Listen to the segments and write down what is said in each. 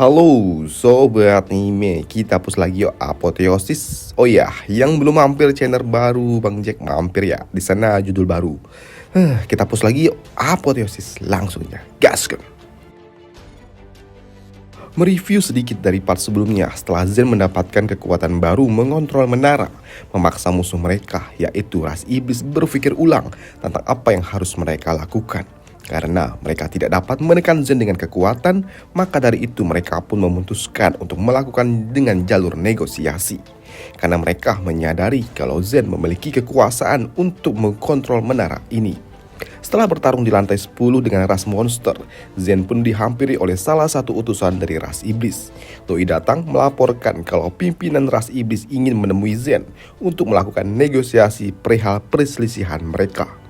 Halo Sobat Anime, kita push lagi yuk Apoteosis. Oh ya, yang belum mampir channel baru Bang Jack mampir ya. Di sana judul baru. Kita push lagi yuk Apoteosis langsung ya. Gaskan. Mereview sedikit dari part sebelumnya setelah Zen mendapatkan kekuatan baru mengontrol menara, memaksa musuh mereka yaitu ras iblis berpikir ulang tentang apa yang harus mereka lakukan. Karena mereka tidak dapat menekan Zen dengan kekuatan, maka dari itu mereka pun memutuskan untuk melakukan dengan jalur negosiasi. Karena mereka menyadari kalau Zen memiliki kekuasaan untuk mengkontrol menara ini. Setelah bertarung di lantai 10 dengan ras monster, Zen pun dihampiri oleh salah satu utusan dari ras iblis. Doi datang melaporkan kalau pimpinan ras iblis ingin menemui Zen untuk melakukan negosiasi perihal perselisihan mereka.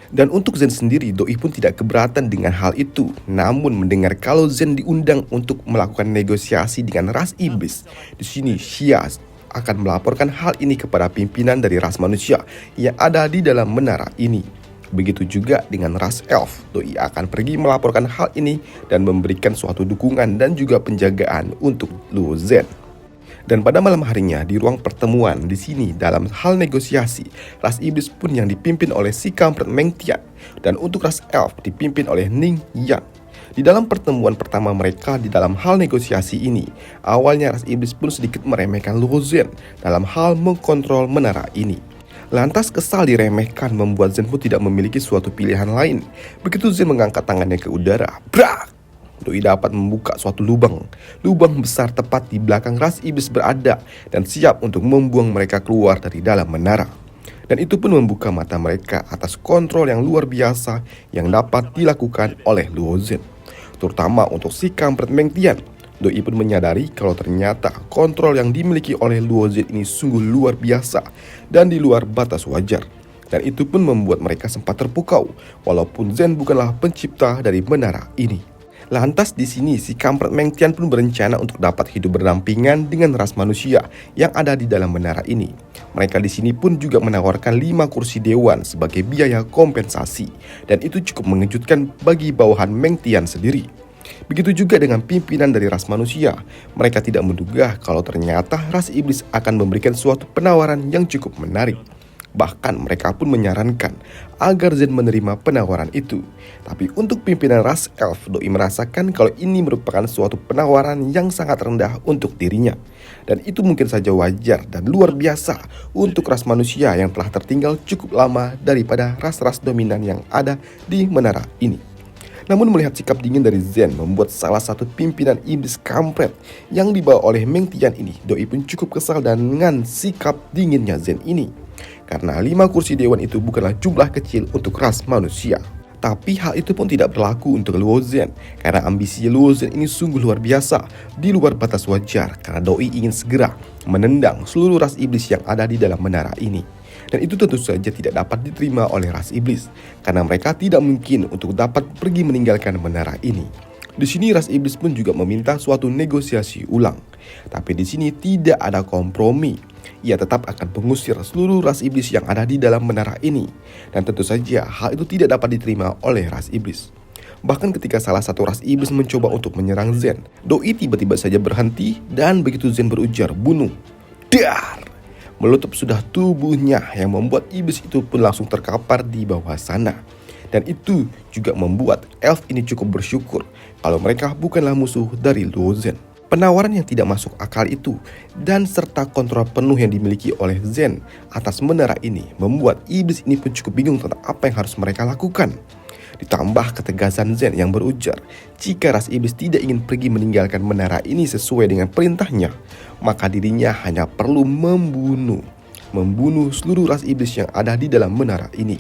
Dan untuk Zen sendiri, Doi pun tidak keberatan dengan hal itu. Namun mendengar kalau Zen diundang untuk melakukan negosiasi dengan ras iblis, di sini Xia akan melaporkan hal ini kepada pimpinan dari ras manusia yang ada di dalam menara ini. Begitu juga dengan ras elf, Doi akan pergi melaporkan hal ini dan memberikan suatu dukungan dan juga penjagaan untuk Luo Zen. Dan pada malam harinya di ruang pertemuan di sini dalam hal negosiasi, ras iblis pun yang dipimpin oleh si kampret Meng Tian dan untuk ras elf dipimpin oleh Ning Yang. Di dalam pertemuan pertama mereka di dalam hal negosiasi ini, awalnya ras iblis pun sedikit meremehkan Luo Zen dalam hal mengkontrol menara ini. Lantas kesal diremehkan membuat Zen pun tidak memiliki suatu pilihan lain. Begitu Zen mengangkat tangannya ke udara, brak! Doi dapat membuka suatu lubang besar tepat di belakang ras iblis berada dan siap untuk membuang mereka keluar dari dalam menara. Dan itu pun membuka mata mereka atas kontrol yang luar biasa yang dapat dilakukan oleh Luo Zen. Terutama untuk si kampret Meng Tian. Doi pun menyadari kalau ternyata kontrol yang dimiliki oleh Luo Zen ini sungguh luar biasa dan di luar batas wajar. Dan itu pun membuat mereka sempat terpukau, walaupun Zen bukanlah pencipta dari menara ini. Lantas di sini si kampret Meng Tian pun berencana untuk dapat hidup berdampingan dengan ras manusia yang ada di dalam menara ini. Mereka di sini pun juga menawarkan 5 kursi dewan sebagai biaya kompensasi, dan itu cukup mengejutkan bagi bawahan Meng Tian sendiri. Begitu juga dengan pimpinan dari ras manusia. Mereka tidak menduga kalau ternyata ras iblis akan memberikan suatu penawaran yang cukup menarik. Bahkan mereka pun menyarankan agar Zen menerima penawaran itu. Tapi untuk pimpinan ras elf, Doi merasakan kalau ini merupakan suatu penawaran yang sangat rendah untuk dirinya. Dan itu mungkin saja wajar dan luar biasa untuk ras manusia yang telah tertinggal cukup lama daripada ras-ras dominan yang ada di menara ini. Namun melihat sikap dingin dari Zen membuat salah satu pimpinan iblis kampret yang dibawa oleh Meng Tian ini, Doi pun cukup kesal dengan sikap dinginnya Zen ini. Karena 5 kursi dewan itu bukanlah jumlah kecil untuk ras manusia. Tapi hal itu pun tidak berlaku untuk Luo Zen, karena ambisi Luo Zen ini sungguh luar biasa, di luar batas wajar, karena Doi ingin segera menendang seluruh ras iblis yang ada di dalam menara ini. Dan itu tentu saja tidak dapat diterima oleh ras iblis, karena mereka tidak mungkin untuk dapat pergi meninggalkan menara ini. Di sini ras iblis pun juga meminta suatu negosiasi ulang. Tapi di sini tidak ada kompromi. Ia tetap akan mengusir seluruh ras iblis yang ada di dalam menara ini. Dan tentu saja hal itu tidak dapat diterima oleh ras iblis. Bahkan ketika salah satu ras iblis mencoba untuk menyerang Zen, Doi tiba-tiba saja berhenti dan begitu Zen berujar bunuh, dar! Melutup sudah tubuhnya yang membuat iblis itu pun langsung terkapar di bawah sana. Dan itu juga membuat elf ini cukup bersyukur kalau mereka bukanlah musuh dari Luo Zen. Penawaran yang tidak masuk akal itu dan serta kontrol penuh yang dimiliki oleh Zen atas menara ini membuat iblis ini pun cukup bingung tentang apa yang harus mereka lakukan. Ditambah ketegasan Zen yang berujar, jika ras iblis tidak ingin pergi meninggalkan menara ini sesuai dengan perintahnya, maka dirinya hanya perlu membunuh seluruh ras iblis yang ada di dalam menara ini.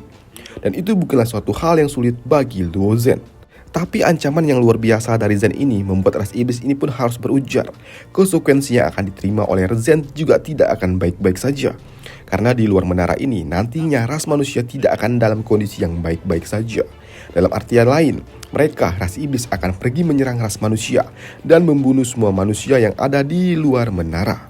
Dan itu bukanlah suatu hal yang sulit bagi Luo Zen. Tapi ancaman yang luar biasa dari Zen ini membuat ras iblis ini pun harus berujar. Konsekuensi yang akan diterima oleh Zen juga tidak akan baik-baik saja. Karena di luar menara ini nantinya ras manusia tidak akan dalam kondisi yang baik-baik saja. Dalam artian lain, mereka ras iblis akan pergi menyerang ras manusia dan membunuh semua manusia yang ada di luar menara.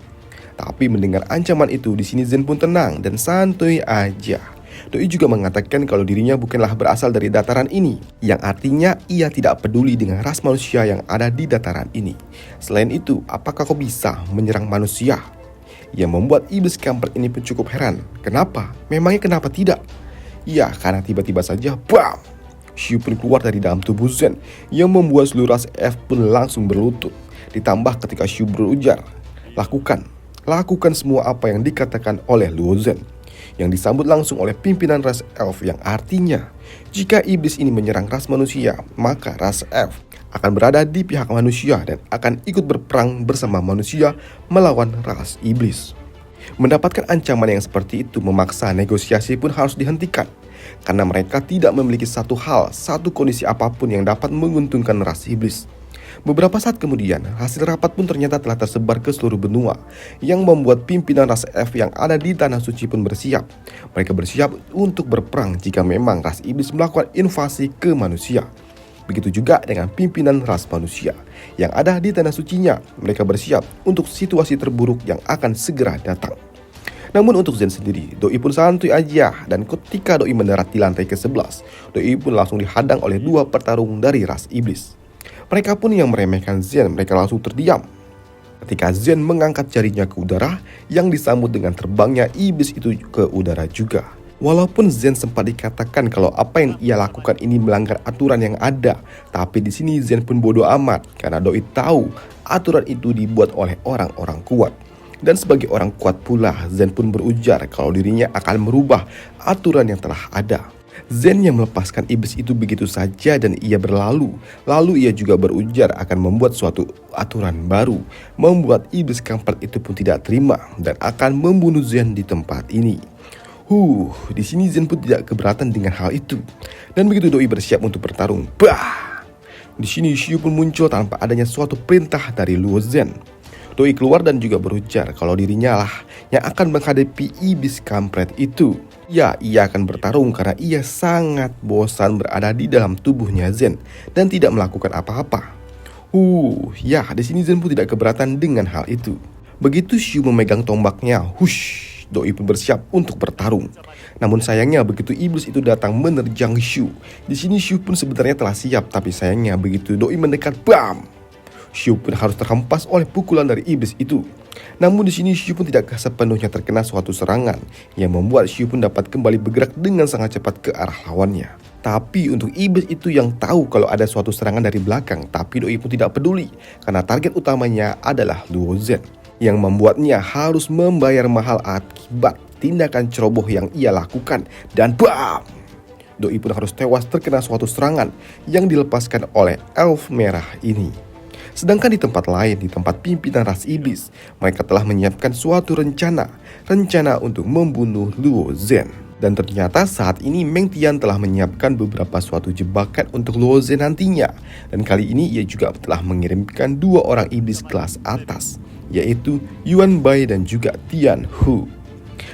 Tapi mendengar ancaman itu, di sini Zen pun tenang dan santuy aja. Doi juga mengatakan kalau dirinya bukanlah berasal dari dataran ini, yang artinya ia tidak peduli dengan ras manusia yang ada di dataran ini. Selain itu, apakah kau bisa menyerang manusia? Yang membuat iblis kampret ini pun cukup heran. Kenapa? Memangnya kenapa tidak? Ya, karena tiba-tiba saja, BAM! Shu pun keluar dari dalam tubuh Zen, yang membuat seluruh ras F pun langsung berlutut. Ditambah ketika Shu berujar, lakukan semua apa yang dikatakan oleh Luo Zhen, yang disambut langsung oleh pimpinan ras elf, yang artinya jika iblis ini menyerang ras manusia, maka ras elf akan berada di pihak manusia dan akan ikut berperang bersama manusia melawan ras iblis. Mendapatkan ancaman yang seperti itu memaksa negosiasi pun harus dihentikan, karena mereka tidak memiliki satu kondisi apapun yang dapat menguntungkan ras iblis. Beberapa saat kemudian, hasil rapat pun ternyata telah tersebar ke seluruh benua, yang membuat pimpinan ras F yang ada di Tanah Suci pun bersiap. Mereka bersiap untuk berperang jika memang ras iblis melakukan invasi ke manusia. Begitu juga dengan pimpinan ras manusia yang ada di Tanah Sucinya. Mereka bersiap untuk situasi terburuk yang akan segera datang. Namun untuk Zen sendiri, Doi pun santuy aja, dan ketika Doi mendarat di lantai ke-11, Doi pun langsung dihadang oleh 2 petarung dari ras iblis. Mereka pun yang meremehkan Zen, mereka langsung terdiam ketika Zen mengangkat jarinya ke udara, yang disambut dengan terbangnya iblis itu ke udara juga. Walaupun Zen sempat dikatakan kalau apa yang ia lakukan ini melanggar aturan yang ada, tapi di sini Zen pun bodoh amat karena Doi tahu aturan itu dibuat oleh orang-orang kuat. Dan sebagai orang kuat pula, Zen pun berujar kalau dirinya akan merubah aturan yang telah ada. Zen yang melepaskan iblis itu begitu saja dan ia berlalu. Lalu ia juga berujar akan membuat suatu aturan baru, membuat iblis kampret itu pun tidak terima dan akan membunuh Zen di tempat ini. Di sini Zen pun tidak keberatan dengan hal itu. Dan begitu Doi bersiap untuk bertarung, di sini Shu pun muncul tanpa adanya suatu perintah dari Luo Zhen. Doi keluar dan juga berujar kalau dirinya lah yang akan menghadapi iblis kampret itu. Ya, ia akan bertarung karena ia sangat bosan berada di dalam tubuhnya Zen dan tidak melakukan apa-apa. Di sini Zen pun tidak keberatan dengan hal itu. Begitu Shu memegang tombaknya, Doi pun bersiap untuk bertarung. Namun sayangnya begitu iblis itu datang menerjang Shu. Di sini Shu pun sebenarnya telah siap, tapi sayangnya begitu Doi mendekat, BAM! Shu pun harus terhempas oleh pukulan dari iblis itu. Namun di sini Shu pun tidak sepenuhnya terkena suatu serangan yang membuat Shu pun dapat kembali bergerak dengan sangat cepat ke arah lawannya. Tapi untuk iblis itu yang tahu kalau ada suatu serangan dari belakang, tapi Doi pun tidak peduli karena target utamanya adalah Luo Zhen, yang membuatnya harus membayar mahal akibat tindakan ceroboh yang ia lakukan. Dan BAM! Doi pun harus tewas terkena suatu serangan yang dilepaskan oleh elf merah ini. Sedangkan di tempat lain, di tempat pimpinan ras iblis, mereka telah menyiapkan suatu rencana untuk membunuh Luo Zhen. Dan ternyata saat ini Meng Tian telah menyiapkan beberapa suatu jebakan untuk Luo Zhen nantinya. Dan kali ini ia juga telah mengirimkan 2 orang iblis kelas atas, yaitu Yuan Bai dan juga Tian Hu.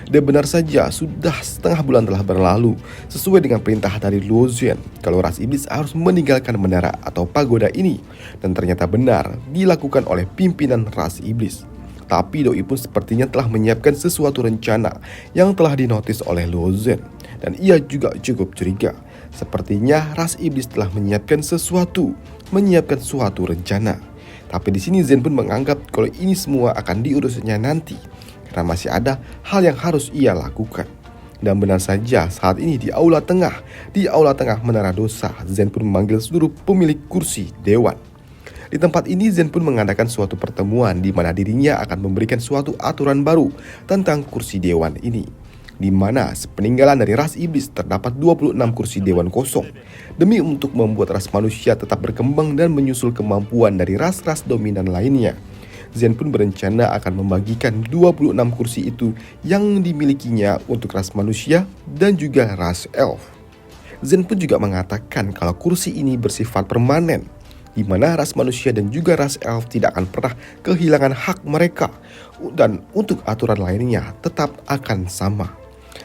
Dan benar saja, sudah setengah bulan telah berlalu sesuai dengan perintah dari Luo Zhen kalau ras iblis harus meninggalkan menara atau pagoda ini. Dan ternyata benar dilakukan oleh pimpinan ras iblis. Tapi Doi pun sepertinya telah menyiapkan sesuatu rencana yang telah dinotis oleh Luo Zhen. Dan ia juga cukup curiga. Sepertinya ras iblis telah menyiapkan suatu rencana. Tapi di sini Zhen pun menganggap kalau ini semua akan diurusnya nanti, karena masih ada hal yang harus ia lakukan. Dan benar saja saat ini di aula tengah menara dosa, Zhen pun memanggil seluruh pemilik kursi dewan. Di tempat ini Zhen pun mengadakan suatu pertemuan di mana dirinya akan memberikan suatu aturan baru tentang kursi dewan ini, di mana sepeninggalan dari ras iblis terdapat 26 kursi dewan kosong. Demi untuk membuat ras manusia tetap berkembang dan menyusul kemampuan dari ras-ras dominan lainnya, Zhen pun berencana akan membagikan 26 kursi itu yang dimilikinya untuk ras manusia dan juga ras elf. Zhen pun juga mengatakan kalau kursi ini bersifat permanen, di mana ras manusia dan juga ras elf tidak akan pernah kehilangan hak mereka, dan untuk aturan lainnya tetap akan sama.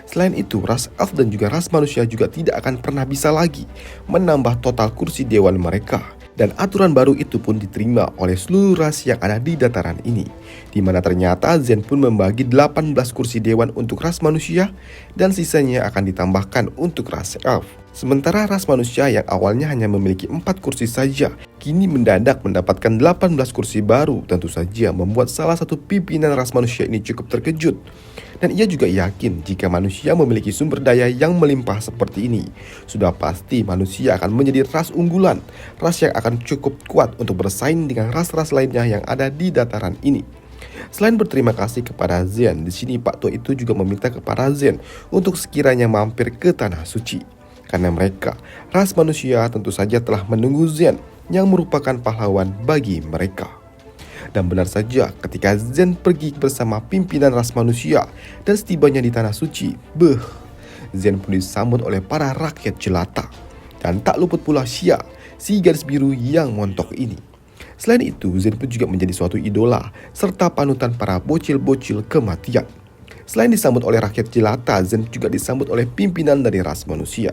Selain itu, ras elf dan juga ras manusia juga tidak akan pernah bisa lagi menambah total kursi dewan mereka. Dan aturan baru itu pun diterima oleh seluruh ras yang ada di dataran ini, di mana ternyata Zen pun membagi 18 kursi dewan untuk ras manusia dan sisanya akan ditambahkan untuk ras elf. Sementara ras manusia yang awalnya hanya memiliki 4 kursi saja, kini mendadak mendapatkan 18 kursi baru. Tentu saja membuat salah satu pimpinan ras manusia ini cukup terkejut. Dan ia juga yakin jika manusia memiliki sumber daya yang melimpah seperti ini, sudah pasti manusia akan menjadi ras unggulan, ras yang akan cukup kuat untuk bersaing dengan ras-ras lainnya yang ada di dataran ini. Selain berterima kasih kepada Zen, di sini Pak Tua itu juga meminta kepada Zen untuk sekiranya mampir ke Tanah Suci. Karena mereka, ras manusia tentu saja telah menunggu Zen yang merupakan pahlawan bagi mereka. Dan benar saja ketika Zen pergi bersama pimpinan ras manusia dan setibanya di Tanah Suci, Zen pun disambut oleh para rakyat jelata. Dan tak luput pula Xia, si garis biru yang montok ini. Selain itu, Zen pun juga menjadi suatu idola serta panutan para bocil-bocil kematian. Selain disambut oleh rakyat jelata, Zen juga disambut oleh pimpinan dari ras manusia.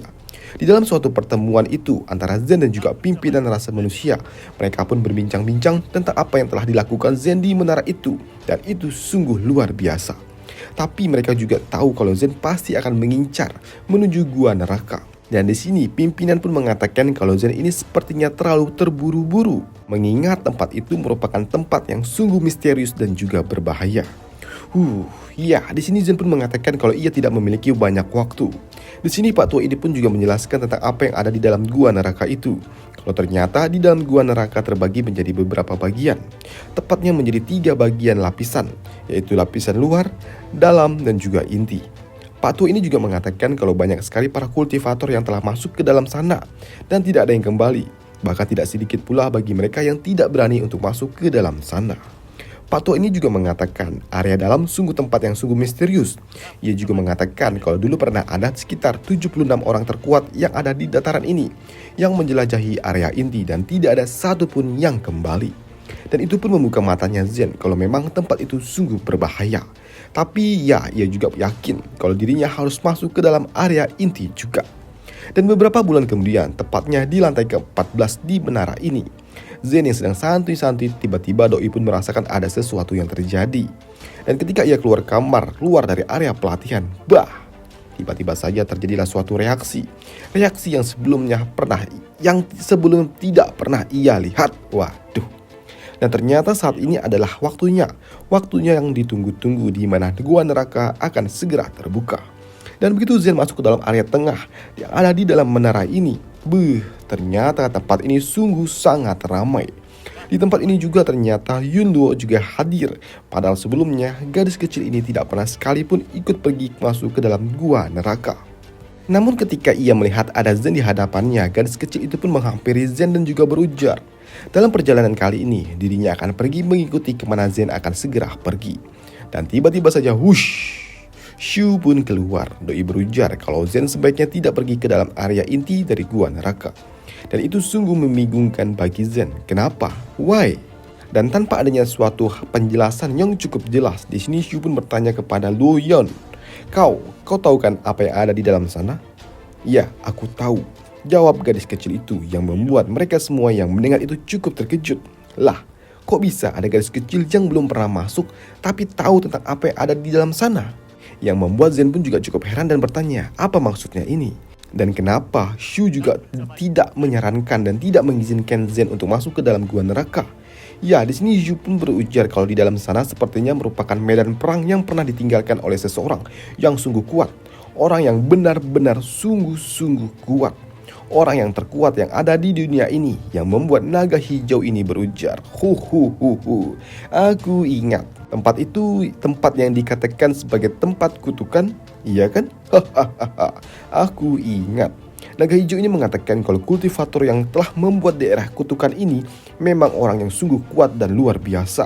Di dalam suatu pertemuan itu antara Zen dan juga pimpinan rasa manusia, mereka pun berbincang-bincang tentang apa yang telah dilakukan Zen di menara itu, dan itu sungguh luar biasa. Tapi mereka juga tahu kalau Zen pasti akan mengincar menuju gua neraka. Dan di sini pimpinan pun mengatakan kalau Zen ini sepertinya terlalu terburu-buru, mengingat tempat itu merupakan tempat yang sungguh misterius dan juga berbahaya. Di sini Zen pun mengatakan kalau ia tidak memiliki banyak waktu. Di sini Pak Tua ini pun juga menjelaskan tentang apa yang ada di dalam gua neraka itu. Kalau ternyata di dalam gua neraka terbagi menjadi beberapa bagian. Tepatnya menjadi 3 bagian lapisan, yaitu lapisan luar, dalam, dan juga inti. Pak Tua ini juga mengatakan kalau banyak sekali para kultivator yang telah masuk ke dalam sana dan tidak ada yang kembali. Bahkan tidak sedikit pula bagi mereka yang tidak berani untuk masuk ke dalam sana. Pak Tua ini juga mengatakan area dalam sungguh tempat yang sungguh misterius. Ia juga mengatakan kalau dulu pernah ada sekitar 76 orang terkuat yang ada di dataran ini yang menjelajahi area inti dan tidak ada satupun yang kembali. Dan itu pun membuka matanya Zen kalau memang tempat itu sungguh berbahaya. Tapi ia juga yakin kalau dirinya harus masuk ke dalam area inti juga. Dan beberapa bulan kemudian, tepatnya di lantai ke-14 di menara ini, Zen yang sedang santuy-santuy, tiba-tiba Doi pun merasakan ada sesuatu yang terjadi. Dan ketika ia keluar kamar, keluar dari area pelatihan, tiba-tiba saja terjadilah suatu reaksi yang sebelum tidak pernah ia lihat. Waduh. Dan ternyata saat ini adalah waktunya yang ditunggu-tunggu, di mana gua neraka akan segera terbuka. Dan begitu Zen masuk ke dalam area tengah yang ada di dalam menara ini, ternyata tempat ini sungguh sangat ramai. Di tempat ini juga ternyata Yun Luo juga hadir. Padahal sebelumnya gadis kecil ini tidak pernah sekalipun ikut pergi masuk ke dalam gua neraka. Namun ketika ia melihat ada Zen di hadapannya, gadis kecil itu pun menghampiri Zen dan juga berujar, dalam perjalanan kali ini dirinya akan pergi mengikuti kemana Zen akan segera pergi. Dan tiba-tiba saja Shu pun keluar. Doi berujar kalau Zen sebaiknya tidak pergi ke dalam area inti dari gua neraka. Dan itu sungguh membingungkan bagi Zen. Kenapa? Why? Dan tanpa adanya suatu penjelasan yang cukup jelas, di sini Shu pun bertanya kepada Luo Yon, Kau tahu kan apa yang ada di dalam sana? Ya, aku tahu, jawab gadis kecil itu, yang membuat mereka semua yang mendengar itu cukup terkejut. Lah, kok bisa ada gadis kecil yang belum pernah masuk tapi tahu tentang apa yang ada di dalam sana? Yang membuat Zen pun juga cukup heran dan bertanya, apa maksudnya ini? Dan kenapa Shu juga tidak menyarankan dan tidak mengizinkan Zen untuk masuk ke dalam gua neraka? Ya, di sini Shu pun berujar kalau di dalam sana sepertinya merupakan medan perang yang pernah ditinggalkan oleh seseorang yang sungguh kuat. Orang yang benar-benar sungguh-sungguh kuat. Orang yang terkuat yang ada di dunia ini, yang membuat naga hijau ini berujar, aku ingat. Tempat itu tempat yang dikatakan sebagai tempat kutukan, iya kan? Aku ingat. Naga hijau ini mengatakan kalau kultivator yang telah membuat daerah kutukan ini memang orang yang sungguh kuat dan luar biasa.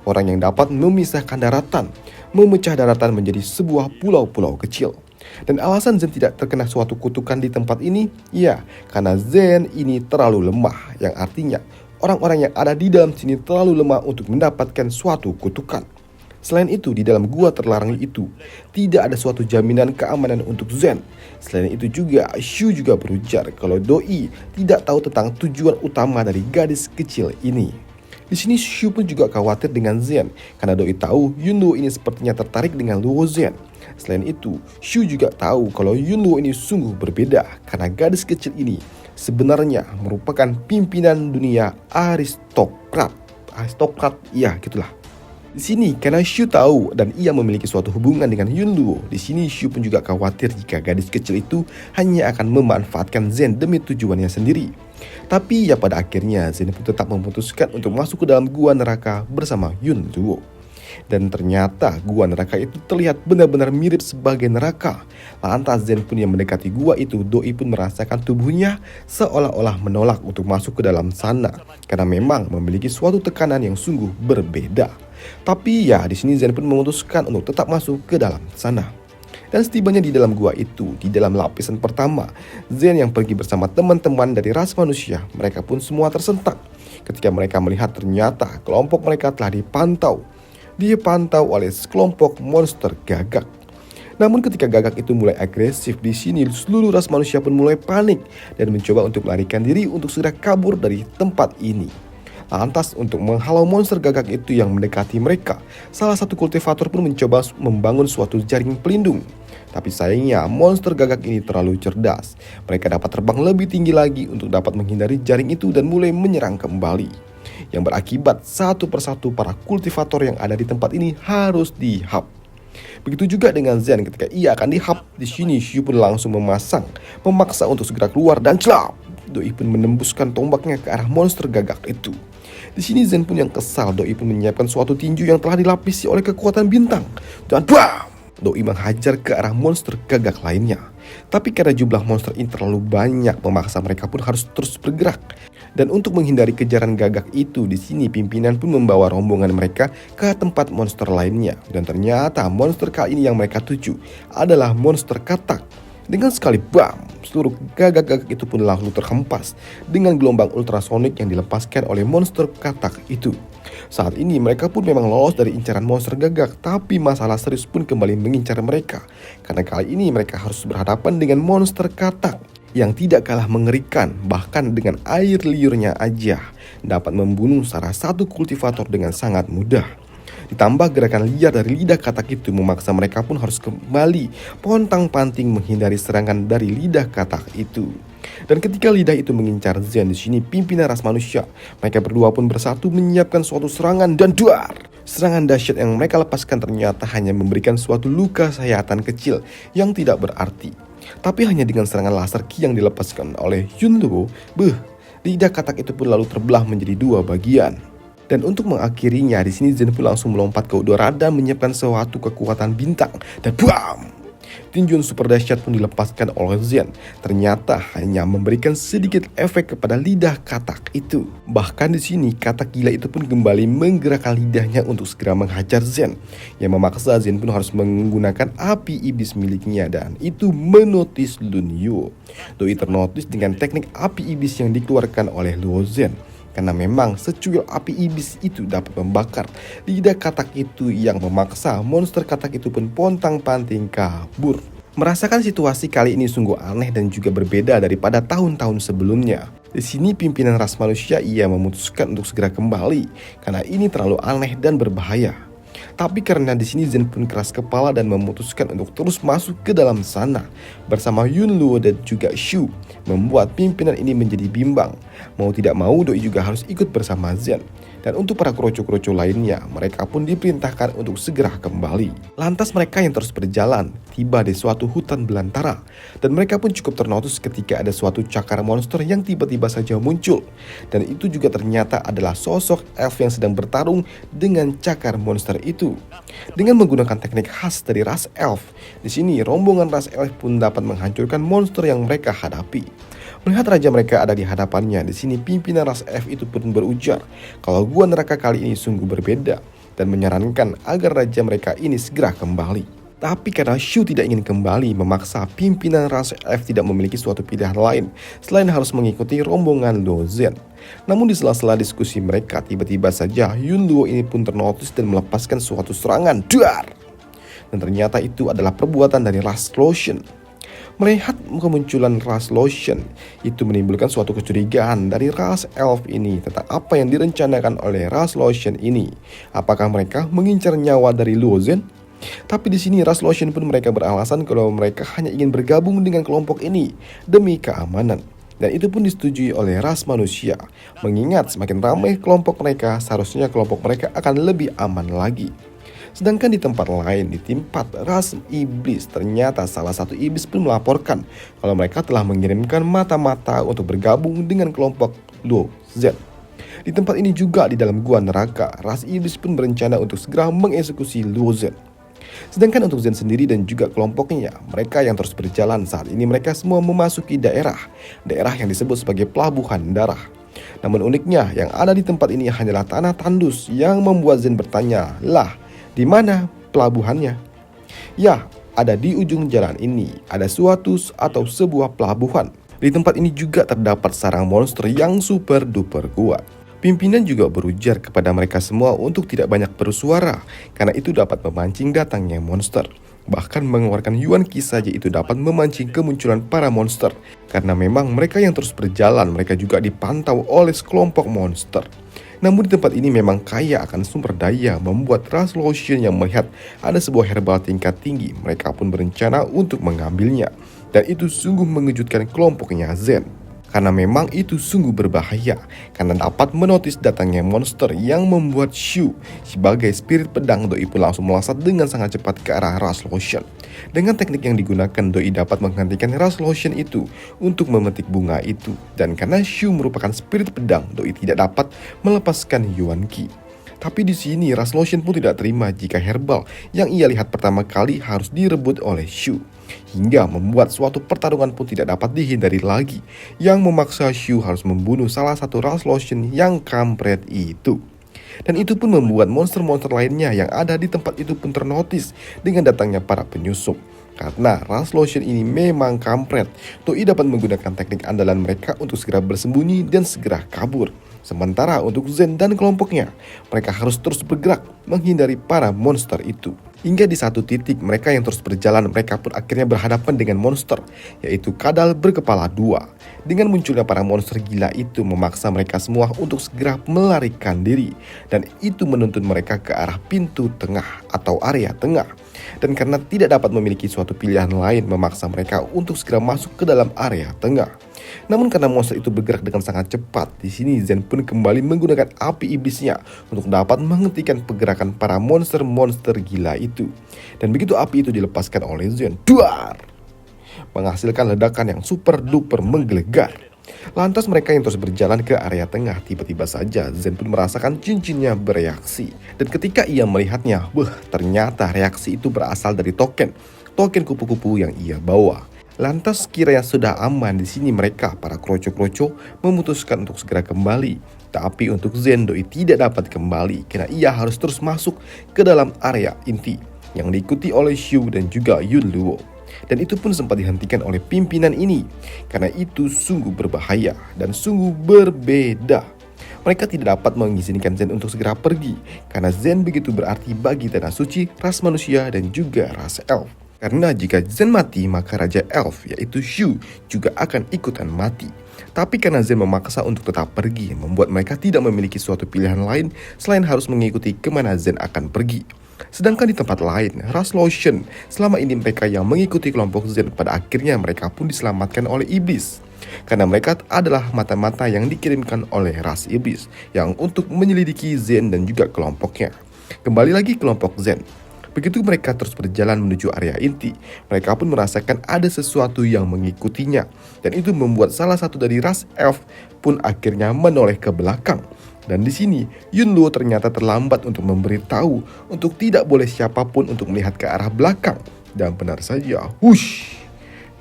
Orang yang dapat memisahkan daratan, memecah daratan menjadi sebuah pulau-pulau kecil. Dan alasan Zen tidak terkena suatu kutukan di tempat ini, ya, karena Zen ini terlalu lemah, yang artinya orang-orang yang ada di dalam sini terlalu lemah untuk mendapatkan suatu kutukan. Selain itu, di dalam gua terlarang itu, tidak ada suatu jaminan keamanan untuk Zen. Selain itu juga, Shu juga berujar kalau Doi tidak tahu tentang tujuan utama dari gadis kecil ini. Di sini Shu pun juga khawatir dengan Zen, karena Doi tahu Yunluo ini sepertinya tertarik dengan Luo Zen. Selain itu, Shu juga tahu kalau Yunluo ini sungguh berbeda, karena gadis kecil ini sebenarnya merupakan pimpinan dunia aristokrat. Ya gitulah. Di sini karena Shu tahu dan ia memiliki suatu hubungan dengan Yunluo, di sini Shu pun juga khawatir jika gadis kecil itu hanya akan memanfaatkan Zen demi tujuannya sendiri. Tapi ya pada akhirnya Zen pun tetap memutuskan untuk masuk ke dalam gua neraka bersama Yunluo. Dan ternyata gua neraka itu terlihat benar-benar mirip sebagai neraka. Lantas Zen pun yang mendekati gua itu, Doi pun merasakan tubuhnya seolah-olah menolak untuk masuk ke dalam sana, karena memang memiliki suatu tekanan yang sungguh berbeda. Tapi ya di sini Zen pun memutuskan untuk tetap masuk ke dalam sana. Dan setibanya di dalam gua itu, di dalam lapisan pertama, Zen yang pergi bersama teman-teman dari ras manusia, mereka pun semua tersentak ketika mereka melihat ternyata kelompok mereka telah dipantau oleh sekelompok monster gagak. Namun ketika gagak itu mulai agresif di sini, seluruh ras manusia pun mulai panik dan mencoba untuk melarikan diri untuk segera kabur dari tempat ini. Lantas untuk menghalau monster gagak itu yang mendekati mereka, salah satu kultivator pun mencoba membangun suatu jaring pelindung. Tapi sayangnya monster gagak ini terlalu cerdas. Mereka dapat terbang lebih tinggi lagi untuk dapat menghindari jaring itu dan mulai menyerang kembali. Yang berakibat satu persatu para kultivator yang ada di tempat ini harus dihap. Begitu juga dengan Zen ketika ia akan dihap. Di sini Shu pun langsung memaksa untuk segera keluar dan celap. Doi pun menembuskan tombaknya ke arah monster gagak itu. Di sini Zen pun yang kesal, Doi pun menyiapkan suatu tinju yang telah dilapisi oleh kekuatan bintang. Dan BAM! Doi menghajar ke arah monster gagak lainnya. Tapi karena jumlah monster ini terlalu banyak, memaksa mereka pun harus terus bergerak. Dan untuk menghindari kejaran gagak itu, di sini pimpinan pun membawa rombongan mereka ke tempat monster lainnya. Dan ternyata monster kali ini yang mereka tuju adalah monster katak. Dengan sekali bam, seluruh gagak-gagak itu pun langsung terhempas dengan gelombang ultrasonik yang dilepaskan oleh monster katak itu. Saat ini mereka pun memang lolos dari incaran monster gagak, tapi masalah serius pun kembali mengincar mereka. Karena kali ini mereka harus berhadapan dengan monster katak yang tidak kalah mengerikan, bahkan dengan air liurnya aja dapat membunuh salah satu kultivator dengan sangat mudah. Ditambah gerakan liar dari lidah katak itu memaksa mereka pun harus kembali pontang-panting menghindari serangan dari lidah katak itu. Dan ketika lidah itu mengincar Zen, di sini pimpinan ras manusia, mereka berdua pun bersatu menyiapkan suatu serangan dan duar. Serangan dahsyat yang mereka lepaskan ternyata hanya memberikan suatu luka sayatan kecil yang tidak berarti. Tapi hanya dengan serangan laser ki yang dilepaskan oleh Yunluo, lidah katak itu pun lalu terbelah menjadi dua bagian. Dan untuk mengakhirinya, di sini Zen pun langsung melompat ke udara dan menyiapkan suatu kekuatan bintang. Dan BAM! Tinjuan super dahsyat pun dilepaskan oleh Zen. Ternyata hanya memberikan sedikit efek kepada lidah katak itu. Bahkan di sini katak gila itu pun kembali menggerakkan lidahnya untuk segera menghajar Zen. Yang memaksa Zen pun harus menggunakan api iblis miliknya, dan itu menotis Lunyo. Doi ternotis dengan teknik api iblis yang dikeluarkan oleh Luo Zen. Karena memang secuil api iblis itu dapat membakar lidah katak itu yang memaksa monster katak itu pun pontang-panting kabur. Merasakan situasi kali ini sungguh aneh dan juga berbeda daripada tahun-tahun sebelumnya. Di sini pimpinan ras manusia ia memutuskan untuk segera kembali karena ini terlalu aneh dan berbahaya. Tapi karena di sini Zen pun keras kepala dan memutuskan untuk terus masuk ke dalam sana bersama Yunluo dan juga Shu, membuat pimpinan ini menjadi bimbang. Mau tidak mau Doi juga harus ikut bersama Zen. Dan untuk para kroco-kroco lainnya, mereka pun diperintahkan untuk segera kembali. Lantas mereka yang terus berjalan tiba di suatu hutan belantara, dan mereka pun cukup ternotis ketika ada suatu cakar monster yang tiba-tiba saja muncul. Dan itu juga ternyata adalah sosok elf yang sedang bertarung dengan cakar monster itu. Dengan menggunakan teknik khas dari ras elf, di sini rombongan ras elf pun dapat menghancurkan monster yang mereka hadapi. Melihat raja mereka ada di hadapannya, di sini pimpinan ras elf itu pun berujar kalau gua neraka kali ini sungguh berbeda dan menyarankan agar raja mereka ini segera kembali. Tapi karena Shu tidak ingin kembali, memaksa pimpinan ras Elf tidak memiliki suatu pilihan lain selain harus mengikuti rombongan Luo Zhen. Namun di sela-sela diskusi mereka, tiba-tiba saja Yun Luo ini pun ternotis dan melepaskan suatu serangan. Duar! Dan ternyata itu adalah perbuatan dari ras Lucian. Melihat kemunculan ras Lucian, itu menimbulkan suatu kecurigaan dari ras Elf ini tentang apa yang direncanakan oleh ras Lucian ini. Apakah mereka mengincar nyawa dari Luo Zhen? Tapi di sini ras Lucian pun mereka beralasan kalau mereka hanya ingin bergabung dengan kelompok ini demi keamanan. Dan itu pun disetujui oleh ras manusia. Mengingat semakin ramai kelompok mereka, seharusnya kelompok mereka akan lebih aman lagi. Sedangkan di tempat lain, di tempat ras iblis, ternyata salah satu iblis pun melaporkan kalau mereka telah mengirimkan mata-mata untuk bergabung dengan kelompok Luo Zhen. Di tempat ini juga, di dalam gua neraka, ras iblis pun berencana untuk segera mengeksekusi Luo Zhen. Sedangkan untuk Zhen sendiri dan juga kelompoknya, mereka yang terus berjalan saat ini, mereka semua memasuki daerah yang disebut sebagai pelabuhan darah. Namun uniknya, yang ada di tempat ini hanyalah tanah tandus yang membuat Zhen bertanya, lah, di mana pelabuhannya? Ya, ada di ujung jalan ini, ada suatu atau sebuah pelabuhan. Di tempat ini juga terdapat sarang monster yang super duper kuat. Pimpinan juga berujar kepada mereka semua untuk tidak banyak bersuara, karena itu dapat memancing datangnya monster. Bahkan mengeluarkan Yuan Qi saja itu dapat memancing kemunculan para monster. Karena memang mereka yang terus berjalan, mereka juga dipantau oleh sekelompok monster. Namun di tempat ini memang kaya akan sumber daya, membuat ras Lucian yang melihat ada sebuah herbal tingkat tinggi, mereka pun berencana untuk mengambilnya. Dan itu sungguh mengejutkan kelompoknya Zhen. Karena memang itu sungguh berbahaya, karena dapat menotis datangnya monster yang membuat Shu sebagai spirit pedang Doi pun langsung melesat dengan sangat cepat ke arah ras Lucian. Dengan teknik yang digunakan, Doi dapat menghentikan ras Lucian itu untuk memetik bunga itu. Dan karena Shu merupakan spirit pedang, Doi tidak dapat melepaskan Yuan Qi. Tapi di sini ras Lucian pun tidak terima jika herbal yang ia lihat pertama kali harus direbut oleh Shu. Hingga membuat suatu pertarungan pun tidak dapat dihindari lagi, yang memaksa Shu harus membunuh salah satu ras Lucian yang kampret itu. Dan itu pun membuat monster-monster lainnya yang ada di tempat itu pun ternotis dengan datangnya para penyusup. Karena ras Lucian ini memang kampret, Doi dapat menggunakan teknik andalan mereka untuk segera bersembunyi dan segera kabur. Sementara untuk Zhen dan kelompoknya, mereka harus terus bergerak menghindari para monster itu. Hingga di satu titik mereka yang terus berjalan, mereka pun akhirnya berhadapan dengan monster, yaitu kadal berkepala dua. Dengan munculnya para monster gila itu memaksa mereka semua untuk segera melarikan diri. Dan itu menuntun mereka ke arah pintu tengah atau area tengah. Dan karena tidak dapat memiliki suatu pilihan lain, memaksa mereka untuk segera masuk ke dalam area tengah. Namun karena monster itu bergerak dengan sangat cepat, di sini Zhen pun kembali menggunakan api iblisnya untuk dapat menghentikan pergerakan para monster-monster gila itu. Dan begitu api itu dilepaskan oleh Zhen, duar, menghasilkan ledakan yang super duper menggelegar. Lantas mereka yang terus berjalan ke area tengah, tiba-tiba saja Zhen pun merasakan cincinnya bereaksi. Dan ketika ia melihatnya, ternyata reaksi itu berasal dari token kupu-kupu yang ia bawa. Lantas kiranya sudah aman, di sini mereka para kroco-kroco memutuskan untuk segera kembali. Tapi untuk Zhen, Doi tidak dapat kembali karena ia harus terus masuk ke dalam area inti yang diikuti oleh Shu dan juga Yun Luo. Dan itu pun sempat dihentikan oleh pimpinan ini karena itu sungguh berbahaya dan sungguh berbeda. Mereka tidak dapat mengizinkan Zhen untuk segera pergi karena Zhen begitu berarti bagi tanah suci, ras manusia dan juga ras elf. Karena jika Zhen mati, maka Raja Elf yaitu Shu juga akan ikutan mati. Tapi karena Zhen memaksa untuk tetap pergi, membuat mereka tidak memiliki suatu pilihan lain selain harus mengikuti kemana Zhen akan pergi. Sedangkan di tempat lain, ras Lucian, selama ini mereka yang mengikuti kelompok Zhen, pada akhirnya mereka pun diselamatkan oleh iblis. Karena mereka adalah mata-mata yang dikirimkan oleh ras iblis yang untuk menyelidiki Zhen dan juga kelompoknya. Kembali lagi kelompok Zhen. Begitu mereka terus berjalan menuju area inti, mereka pun merasakan ada sesuatu yang mengikutinya. Dan itu membuat salah satu dari ras elf pun akhirnya menoleh ke belakang. Dan di sini, Yun Luo ternyata terlambat untuk memberitahu untuk tidak boleh siapapun untuk melihat ke arah belakang. Dan benar saja, hush!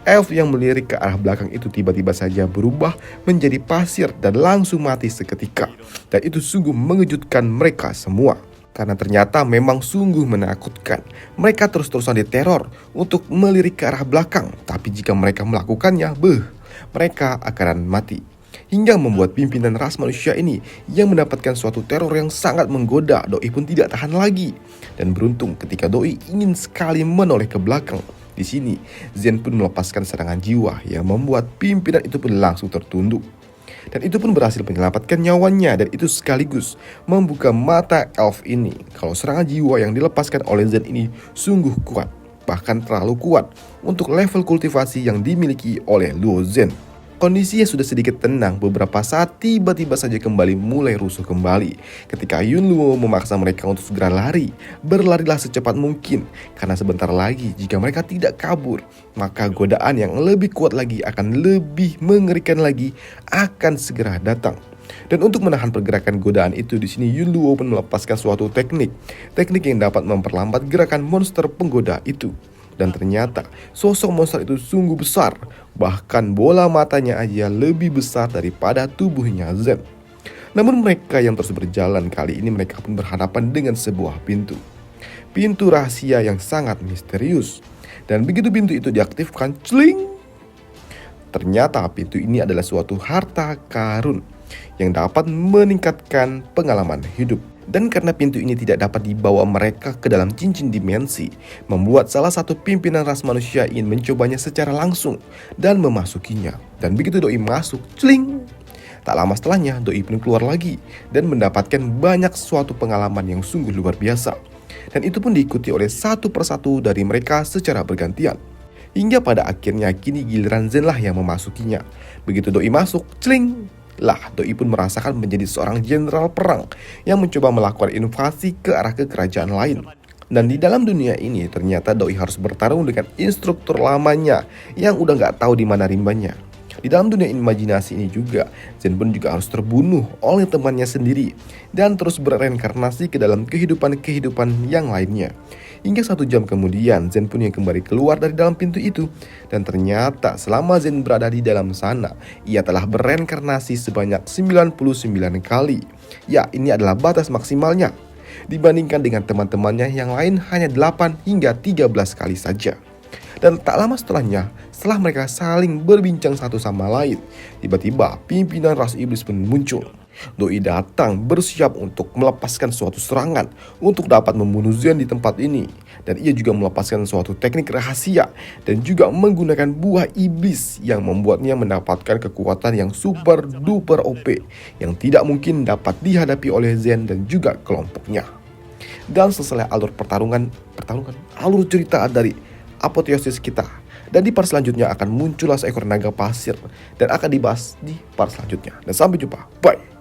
Elf yang melirik ke arah belakang itu tiba-tiba saja berubah menjadi pasir dan langsung mati seketika. Dan itu sungguh mengejutkan mereka semua. Karena ternyata memang sungguh menakutkan. Mereka terus-terusan diteror untuk melirik ke arah belakang. Tapi jika mereka melakukannya, mereka akan mati. Hingga membuat pimpinan ras manusia ini yang mendapatkan suatu teror yang sangat menggoda, Doi pun tidak tahan lagi. Dan beruntung ketika Doi ingin sekali menoleh ke belakang. Di sini, Zen pun melepaskan serangan jiwa yang membuat pimpinan itu pun langsung tertunduk. Dan itu pun berhasil menyelamatkan nyawanya, dan itu sekaligus membuka mata elf ini kalau serangan jiwa yang dilepaskan oleh Zen ini sungguh kuat, bahkan terlalu kuat untuk level kultivasi yang dimiliki oleh Luo Zen. Kondisinya sudah sedikit tenang beberapa saat, tiba-tiba saja kembali mulai rusuh kembali ketika Yun Luo memaksa mereka untuk segera lari. Berlarilah secepat mungkin, karena sebentar lagi jika mereka tidak kabur, maka godaan yang lebih kuat lagi, akan lebih mengerikan lagi, akan segera datang. Dan untuk menahan pergerakan godaan itu, di sini Yun Luo pun melepaskan suatu teknik yang dapat memperlambat gerakan monster penggoda itu. Dan ternyata sosok monster itu sungguh besar, bahkan bola matanya aja lebih besar daripada tubuhnya Zen. Namun mereka yang terus berjalan, kali ini mereka pun berhadapan dengan sebuah pintu rahasia yang sangat misterius. Dan begitu pintu itu diaktifkan, celing, ternyata pintu ini adalah suatu harta karun yang dapat meningkatkan pengalaman hidup. Dan karena pintu ini tidak dapat dibawa mereka ke dalam cincin dimensi, membuat salah satu pimpinan ras manusia ingin mencobanya secara langsung dan memasukinya. Dan begitu Doi masuk, celing, tak lama setelahnya Doi pun keluar lagi dan mendapatkan banyak suatu pengalaman yang sungguh luar biasa. Dan itu pun diikuti oleh satu persatu dari mereka secara bergantian. Hingga pada akhirnya kini giliran Zen lah yang memasukinya. Begitu Doi masuk, celing, lah, Doi pun merasakan menjadi seorang jenderal perang yang mencoba melakukan invasi ke arah ke kerajaan lain. Dan di dalam dunia ini ternyata Doi harus bertarung dengan instruktur lamanya yang udah gak tahu di mana rimbanya. Di dalam dunia imajinasi ini juga, Zen pun juga harus terbunuh oleh temannya sendiri dan terus bereinkarnasi ke dalam kehidupan yang lainnya. Hingga 1 jam kemudian, Zen pun yang kembali keluar dari dalam pintu itu. Dan ternyata selama Zen berada di dalam sana, ia telah bereinkarnasi sebanyak 99 kali. Ya, ini adalah batas maksimalnya. Dibandingkan dengan teman-temannya yang lain hanya 8 hingga 13 kali saja. Dan tak lama setelahnya, setelah mereka saling berbincang satu sama lain, tiba-tiba pimpinan ras iblis pun muncul. Doi datang bersiap untuk melepaskan suatu serangan untuk dapat membunuh Zen di tempat ini. Dan ia juga melepaskan suatu teknik rahasia dan juga menggunakan buah iblis yang membuatnya mendapatkan kekuatan yang super duper OP yang tidak mungkin dapat dihadapi oleh Zen dan juga kelompoknya. Dan selesai alur alur cerita dari apoteosis kita. Dan di part selanjutnya akan muncullah seekor naga pasir dan akan dibahas di part selanjutnya. Dan sampai jumpa, bye.